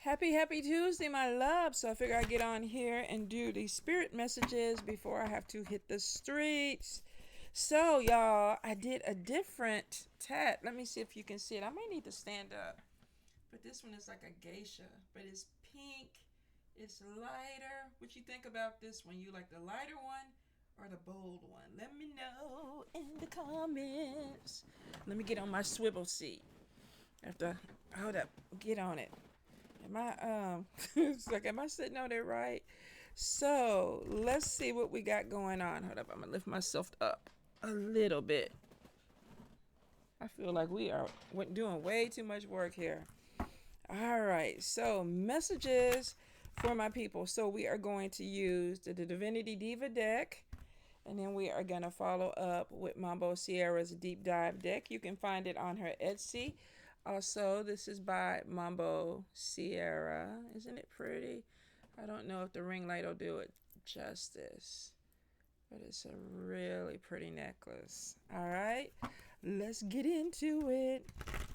Happy Tuesday, my love. So I figure I get on here and do the spirit messages before I have to hit the streets. So, y'all, I did a different tat. Let me see if you can see it. I might need to stand up. But this one is like a geisha, but it's pink. It's lighter. What you think about this one? You like the lighter one or the bold one? Let me know in the comments. Let me get on my swivel seat. After hold up, get on it. Am I it's like am I sitting on it right? So let's see what we got going on. Hold up, I'm gonna lift myself up a little bit. I feel like we are doing way too much work here. All right, so messages for my people. So we are going to use the Divinity Diva deck, and then we are going to follow up with Mambo Sierra's Deep Dive deck. You can find it on her Etsy. Also, this is by Mambo Sierra. Isn't it pretty? I don't know if the ring light will do it justice, but it's a really pretty necklace. All right, let's get into it.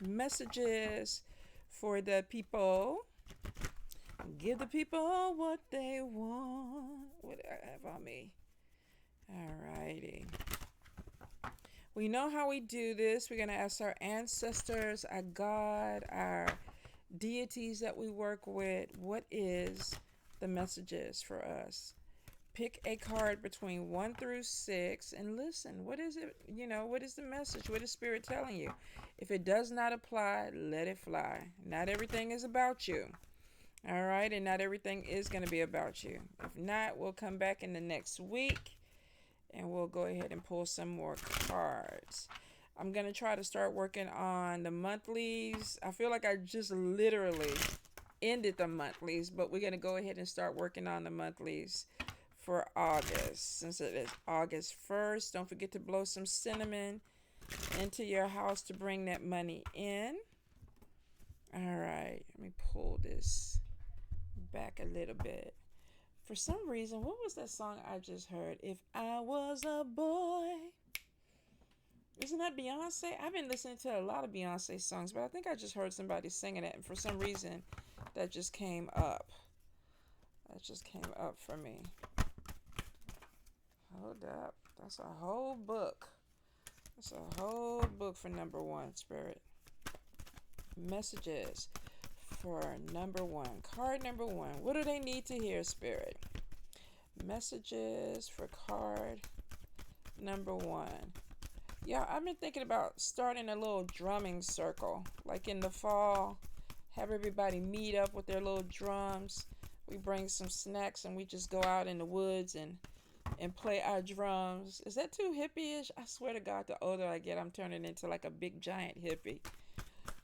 Messages for the people. Give the people what they want. What do I have on me? Alrighty. We know how we do this. We're going to ask our ancestors, our God, our deities that we work with, what is the messages for us? Pick a card between 1 through 6 and listen. What is it? What is the message? What is Spirit telling you? If it does not apply, let it fly. Not everything is about you. All right, and not everything is going to be about you. If not, we'll come back in the next week and we'll go ahead and pull some more cards. I'm going to try to start working on the monthlies. I feel like I just literally ended the monthlies, but we're going to go ahead and start working on the monthlies for August. Since it is August 1st, don't forget to blow some cinnamon into your house to bring that money in. All right, let me pull this back a little bit. For some reason, what was that song I just heard? If I Was a Boy. Isn't that Beyonce? I've been listening to a lot of Beyonce songs, but I think I just heard somebody singing it, and for some reason, that just came up. That just came up for me. Hold up. That's a whole book. That's a whole book for number one, Spirit. Messages for number one. Card number one. What do they need to hear, Spirit? Messages for card number one. Yeah, I've been thinking about starting a little drumming circle. Like in the fall, have everybody meet up with their little drums. We bring some snacks and we just go out in the woods and play our drums. Is that too hippie-ish? I swear to God, the older I get, I'm turning into like a big giant hippie.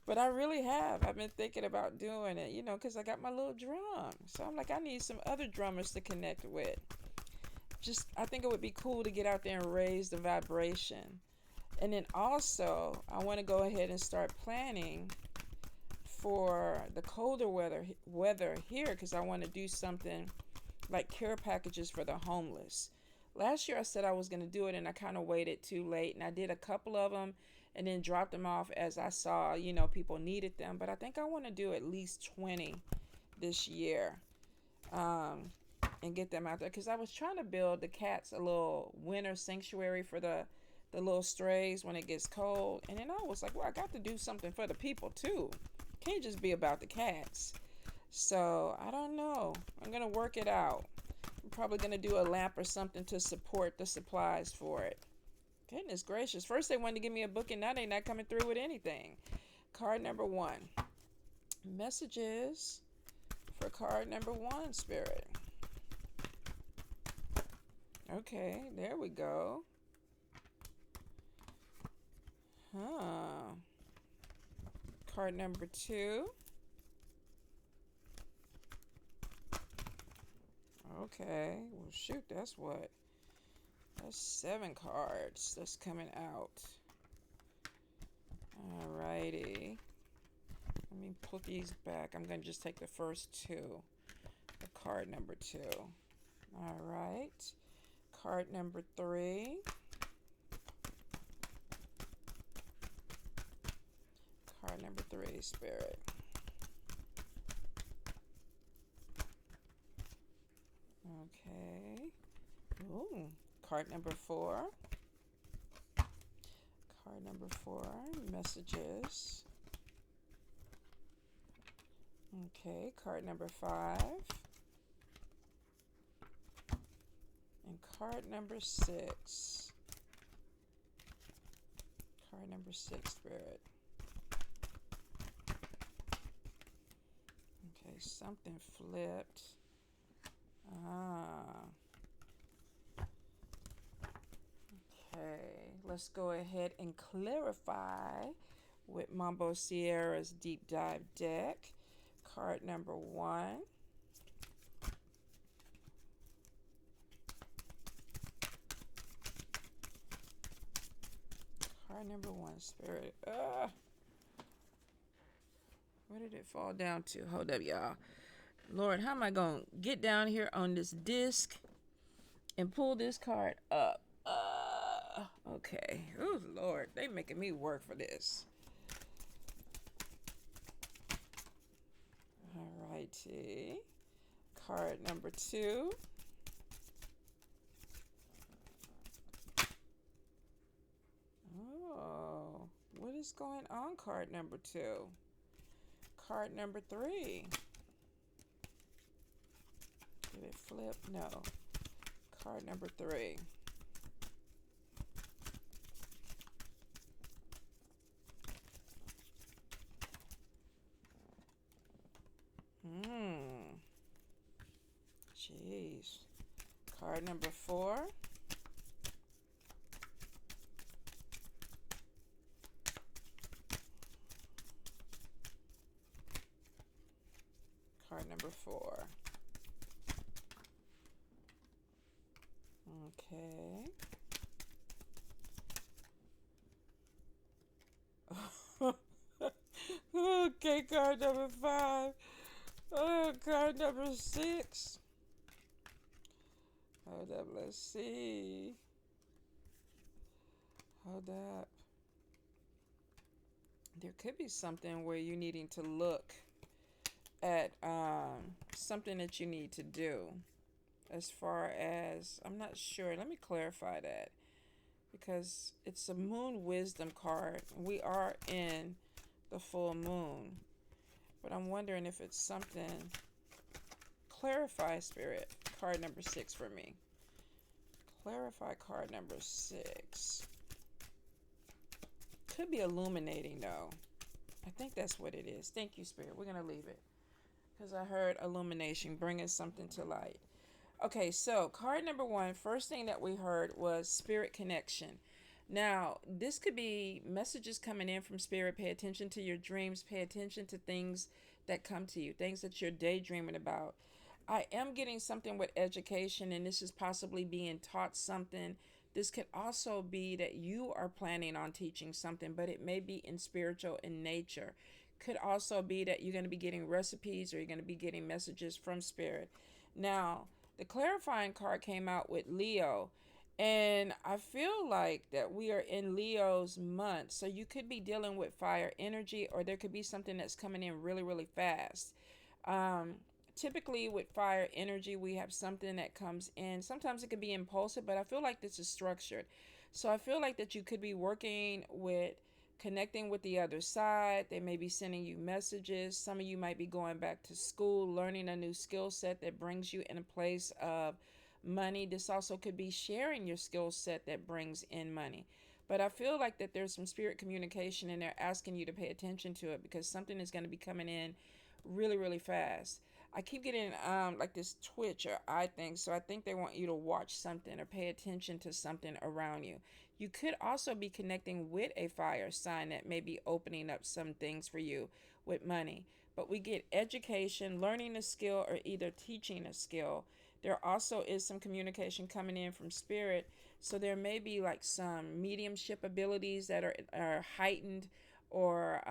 But I really have. I've been thinking about doing it, because I got my little drum. So I'm like, I need some other drummers to connect with. I think it would be cool to get out there and raise the vibration. And then also, I want to go ahead and start planning for the colder weather here, because I want to do something like care packages for the homeless. Last year I said I was going to do it, and I kind of waited too late, and I did a couple of them and then dropped them off as I saw, people needed them. But I think I want to do at least 20 this year, and get them out there, because I was trying to build the cats a little winter sanctuary for the little strays when it gets cold. And then I was like, well, I got to do something for the people too. Can't just be about the cats. So I don't know. I'm going to work it out. I'm probably going to do a lamp or something to support the supplies for it. Goodness gracious. First they wanted to give me a book, and now they're not coming through with anything. Card number one. Messages for card number one, Spirit. Okay, there we go. Card number two. Okay, well shoot, that's 7 cards that's coming out. Alrighty. Let me put these back. I'm going to just take the first two. The card number 2. Alright. Card number 3. Card number 3, Spirit. card number 4. Card number 4, messages. Okay, card number 5. And card number 6. Card number 6, Spirit. Okay, something flipped. Okay, let's go ahead and clarify with Mambo Sierra's Deep Dive deck. Card number 1. Card number 1, Spirit. Where did it fall down to? Hold up, y'all. Lord, how am I going to get down here on this disc and pull this card up? Okay. Oh, Lord. They making me work for this. All righty. Card number 2. Oh, what is going on, card number 2? Card number 3. Did it flip? No. Card number 3. Jeez. Card number 4. Card number 4. Okay. Okay, card number 5. Oh, card number 6. Hold up, let's see. Hold up. There could be something where you're needing to look at something that you need to do. As far as, I'm not sure. Let me clarify that. Because it's a moon wisdom card. We are in the full moon. But I'm wondering if it's something. Clarify, Spirit. Card number 6 for me. Clarify card number 6. Could be illuminating, though. I think that's what it is. Thank you, Spirit. We're going to leave it. Because I heard illumination, bringing something to light. Okay, so card number 1, first thing that we heard was spirit connection. Now, this could be messages coming in from spirit. Pay attention to your dreams. Pay attention to things that come to you, things that you're daydreaming about. I am getting something with education, and this is possibly being taught something. This could also be that you are planning on teaching something, but it may be in spiritual in nature. Could also be that you're going to be getting recipes or you're going to be getting messages from spirit. Now, the clarifying card came out with Leo, and I feel like that we are in Leo's month. So you could be dealing with fire energy, or there could be something that's coming in really, really fast. Typically with fire energy, we have something that comes in. Sometimes it could be impulsive, but I feel like this is structured. So I feel like that you could be working with connecting with the other side. They may be sending you messages. Some of you might be going back to school, learning a new skill set that brings you in a place of money. This also could be sharing your skill set that brings in money. But I feel like that there's some spirit communication and they're asking you to pay attention to it because something is going to be coming in really, really fast. I keep getting like this twitch or eye thing, so I think they want you to watch something or pay attention to something around you. You could also be connecting with a fire sign that may be opening up some things for you with money. But we get education, learning a skill, or either teaching a skill. There also is some communication coming in from spirit, so there may be like some mediumship abilities that are heightened, or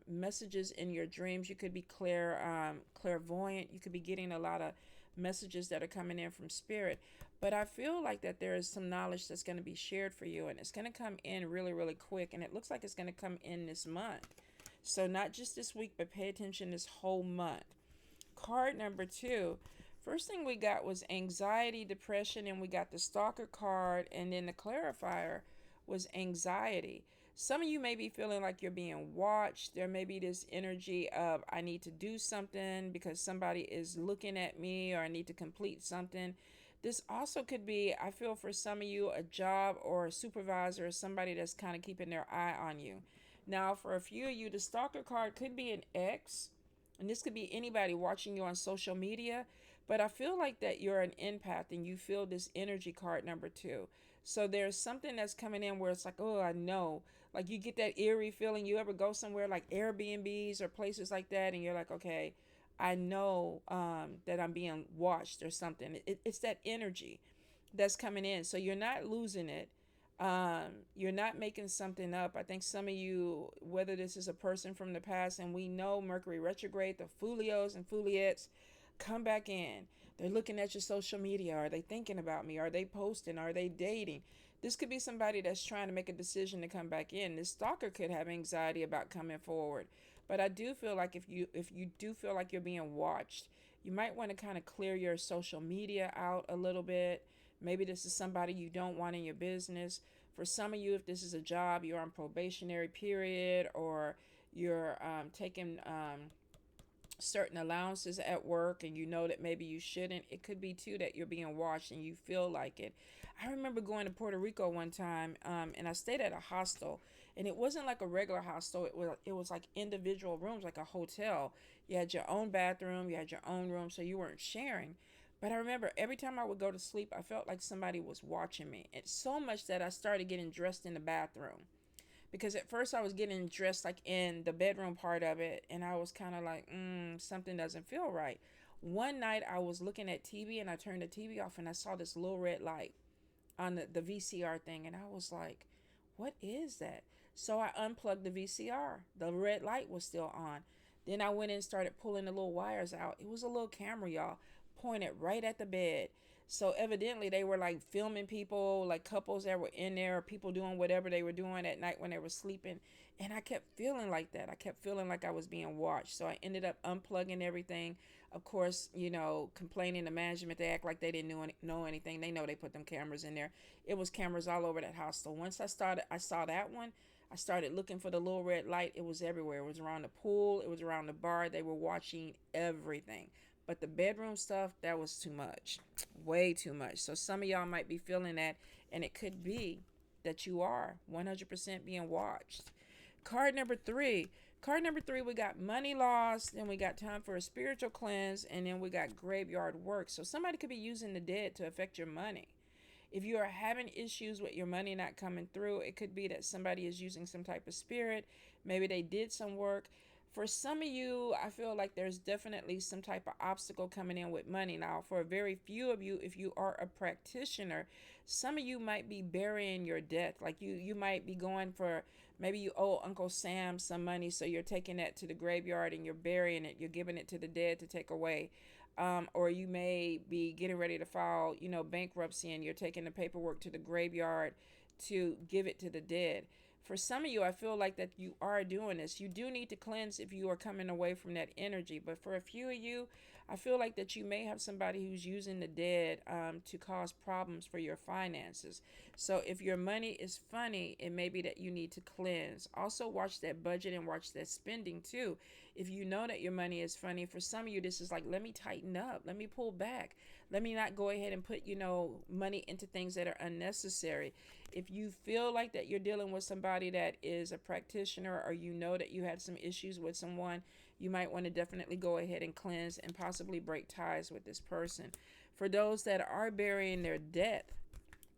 messages in your dreams. You could be clairvoyant. You could be getting a lot of messages that are coming in from spirit. But I feel like that there is some knowledge that's going to be shared for you, and it's going to come in really, really quick. And it looks like it's going to come in this month. So not just this week, but pay attention this whole month. Card number 2. First thing we got was anxiety, depression, and we got the stalker card, and then the clarifier was anxiety. Some of you may be feeling like you're being watched. There may be this energy of I need to do something because somebody is looking at me, or I need to complete something. This also could be, I feel for some of you, a job or a supervisor or somebody that's kind of keeping their eye on you. Now, for a few of you, the stalker card could be an ex, and this could be anybody watching you on social media. But I feel like that you're an empath and you feel this energy card number 2. So there's something that's coming in where it's like, oh, I know. Like you get that eerie feeling. You ever go somewhere like Airbnbs or places like that, and you're like, okay, I know that I'm being watched or something. It's that energy that's coming in. So you're not losing it. You're not making something up. I think some of you, whether this is a person from the past, and we know Mercury retrograde, the Fulios and Fuliettes come back in. They're looking at your social media. Are they thinking about me? Are they posting? Are they dating? This could be somebody that's trying to make a decision to come back in. This stalker could have anxiety about coming forward. But I do feel like if you do feel like you're being watched, you might want to kind of clear your social media out a little bit. Maybe this is somebody you don't want in your business. For some of you, if this is a job, you're on probationary period, or you're taking certain allowances at work and you know that maybe you shouldn't. It could be too that you're being watched and you feel like it. I remember going to Puerto Rico one time, and I stayed at a hostel, and it wasn't like a regular hostel. It was like individual rooms, like a hotel. You had your own bathroom, you had your own room, so you weren't sharing. But I remember every time I would go to sleep, I felt like somebody was watching me. It's so much that I started getting dressed in the bathroom, because at first I was getting dressed like in the bedroom part of it, and I was kind of like, something doesn't feel right. One night I was looking at TV, and I turned the TV off, and I saw this little red light on the VCR thing, and I was like, what is that? So I unplugged the VCR. The red light was still on. Then I went in and started pulling the little wires out. It was a little camera, y'all, pointed right at the bed. So evidently they were like filming people, like couples that were in there, people doing whatever they were doing at night when they were sleeping. And I kept feeling like that. I kept feeling like I was being watched. So I ended up unplugging everything. Of course, complaining to management. They act like they didn't know anything. They know they put them cameras in there. It was cameras all over that house. So once I saw that one, I started looking for the little red light. It was everywhere. It was around the pool. It was around the bar. They were watching everything. But the bedroom stuff, that was too much. Way too much. So some of y'all might be feeling that, and it could be that you are 100% being watched. Card number 3. Card number 3, we got money lost, then we got time for a spiritual cleanse, and then we got graveyard work. So somebody could be using the dead to affect your money. If you are having issues with your money not coming through, it could be that somebody is using some type of spirit. Maybe they did some work. For some of you, I feel like there's definitely some type of obstacle coming in with money. Now, for a very few of you, if you are a practitioner, some of you might be burying your debt. Like you might be going for, maybe you owe Uncle Sam some money, so you're taking that to the graveyard and you're burying it. You're giving it to the dead to take away. Or you may be getting ready to file, bankruptcy, and you're taking the paperwork to the graveyard to give it to the dead. For some of you, I feel like that you are doing this. You do need to cleanse if you are coming away from that energy. But for a few of you, I feel like that you may have somebody who's using the dead to cause problems for your finances. So if your money is funny, it may be that you need to cleanse. Also, watch that budget and watch that spending too. If you know that your money is funny, for some of you, this is like, let me tighten up. Let me pull back. Let me not go ahead and put, money into things that are unnecessary. If you feel like that you're dealing with somebody that is a practitioner, or you know that you had some issues with someone, you might want to definitely go ahead and cleanse and possibly break ties with this person. For those that are burying their death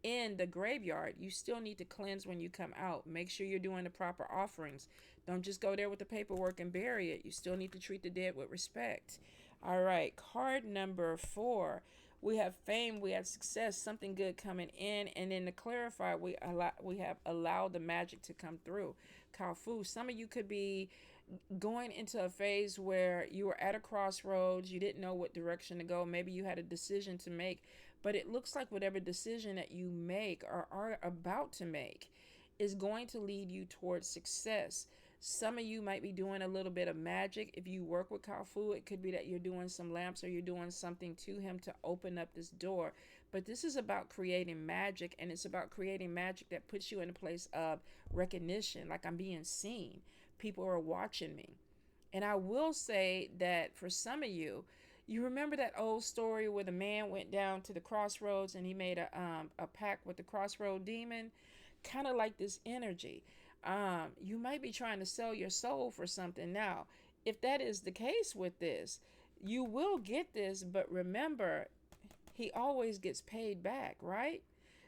in the graveyard, you still need to cleanse when you come out. Make sure you're doing the proper offerings. Don't just go there with the paperwork and bury it. You still need to treat the dead with respect. All right, card number 4. We have fame, we have success, something good coming in, and then to clarify, we have allowed the magic to come through. Kaofu, some of you could be going into a phase where you were at a crossroads, you didn't know what direction to go. Maybe you had a decision to make, but it looks like whatever decision that you make or are about to make is going to lead you towards success. Some of you might be doing a little bit of magic. If you work with Kafu, it could be that you're doing some lamps or you're doing something to him to open up this door. But this is about creating magic, and it's about creating magic that puts you in a place of recognition, like I'm being seen. People are watching me. And I will say that for some of you, you remember that old story where the man went down to the crossroads and he made a pact with the crossroad demon, kind of like this energy. You might be trying to sell your soul for something. Now, if that is the case with this, you will get this, but remember, he always gets paid back, right?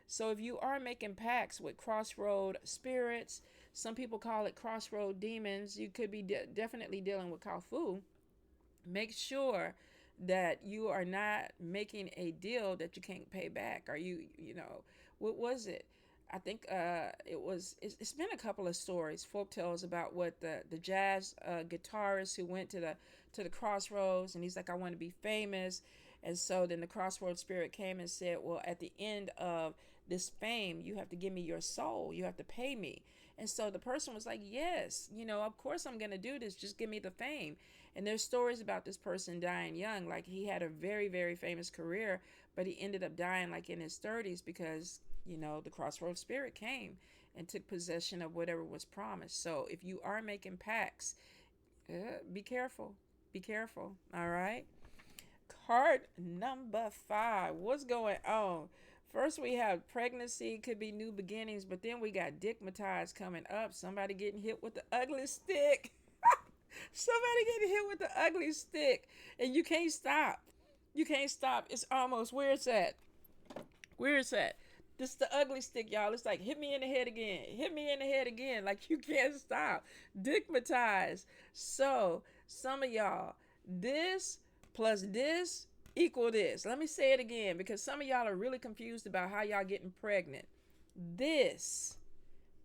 So if you are making pacts with crossroad spirits, some people call it crossroad demons, you could be definitely dealing with Kafu. Make sure that you are not making a deal that you can't pay back. Are you, what was it? I think it's been a couple of stories, folk tales about what the jazz guitarist who went to the crossroads, and he's like, I want to be famous. And so then the crossroads spirit came and said, well, at the end of this fame, you have to give me your soul. You have to pay me. And so the person was like, yes, of course I'm going to do this. Just give me the fame. And there's stories about this person dying young. Like he had a very, very famous career, but he ended up dying like in his 30s because, the crossroads spirit came and took possession of whatever was promised. So if you are making pacts, be careful. Be careful. All right. Card number 5. What's going on? First, we have pregnancy, could be new beginnings, but then we got digmatized coming up. Somebody getting hit with the ugly stick. Somebody getting hit with the ugly stick, and you can't stop. You can't stop. It's almost where it's at. Where it's at. This is the ugly stick, y'all. It's like hit me in the head again. Hit me in the head again. Like you can't stop. Digmatized. So some of y'all, this plus this equal this. Let me say it again because some of y'all are really confused about how y'all getting pregnant. This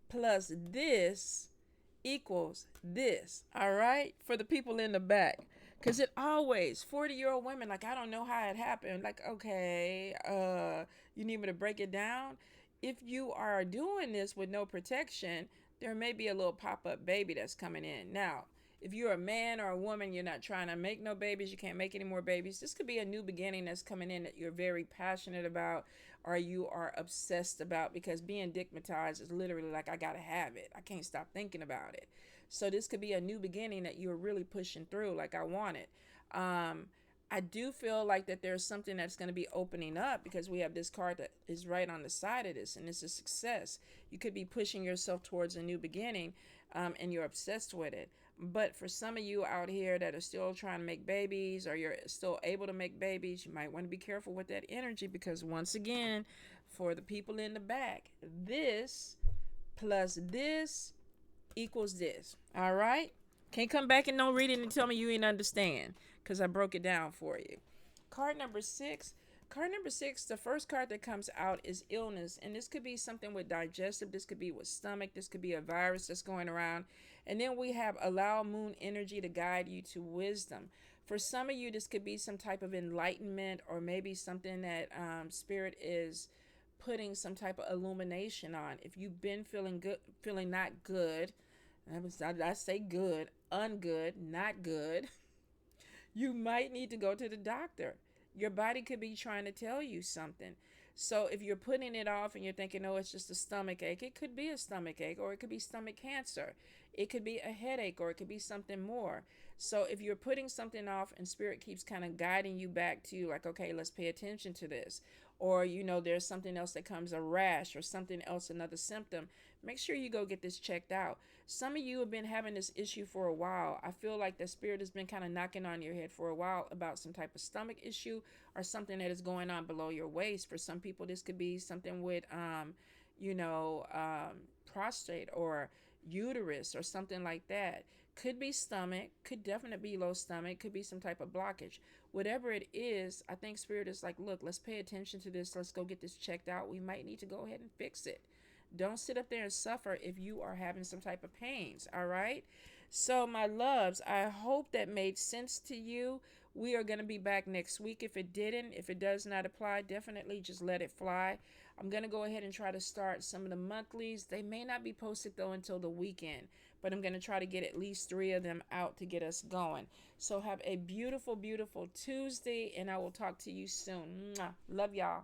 plus this equals this. All right? For the people in the back. Because it always, 40-year-old women, like, I don't know how it happened. Like, okay, you need me to break it down? If you are doing this with no protection, there may be a little pop-up baby that's coming in. Now, if you're a man or a woman, you're not trying to make no babies, you can't make any more babies, this could be a new beginning that's coming in that you're very passionate about or you are obsessed about, because being digmatized is literally like, I gotta have it. I can't stop thinking about it. So this could be a new beginning that you're really pushing through, like I want it. I do feel like that there's something that's going to be opening up because we have this card that is right on the side of this, and it's a success. You could be pushing yourself towards a new beginning, and you're obsessed with it. But for some of you out here that are still trying to make babies, or you're still able to make babies, you might want to be careful with that energy, because once again, for the people in the back, this plus this equals this. All right? Can't come back and no reading and tell me you ain't understand, because I broke it down for you. Card number 6. Card number 6, the first card that comes out is illness. And this could be something with digestive. This could be with stomach. This could be a virus that's going around. And then we have allow moon energy to guide you to wisdom. For some of you, this could be some type of enlightenment, or maybe something that spirit is putting some type of illumination on. If you've been feeling good, feeling not good, I say good, ungood, not good, you might need to go to the doctor. Your body could be trying to tell you something. So if you're putting it off and you're thinking, oh, it's just a stomach ache, it could be a stomach ache, or it could be stomach cancer. It could be a headache, or it could be something more. So if you're putting something off and spirit keeps kind of guiding you back to, like, okay, let's pay attention to this. Or, there's something else that comes, a rash or something else, another symptom, make sure you go get this checked out. Some of you have been having this issue for a while. I feel like the spirit has been kind of knocking on your head for a while about some type of stomach issue or something that is going on below your waist. For some people, this could be something with, prostate or uterus or something like that. Could be stomach, could definitely be low stomach, could be some type of blockage. Whatever it is, I think spirit is like, look, let's pay attention to this. Let's go get this checked out. We might need to go ahead and fix it. Don't sit up there and suffer if you are having some type of pains, all right? So, my loves, I hope that made sense to you. We are going to be back next week. If it didn't, if it does not apply, definitely just let it fly. I'm going to go ahead and try to start some of the monthlies. They may not be posted, though, until the weekend. but I'm going to try to get at least 3 of them out to get us going. So have a beautiful, beautiful Tuesday, and I will talk to you soon. Mwah. Love y'all.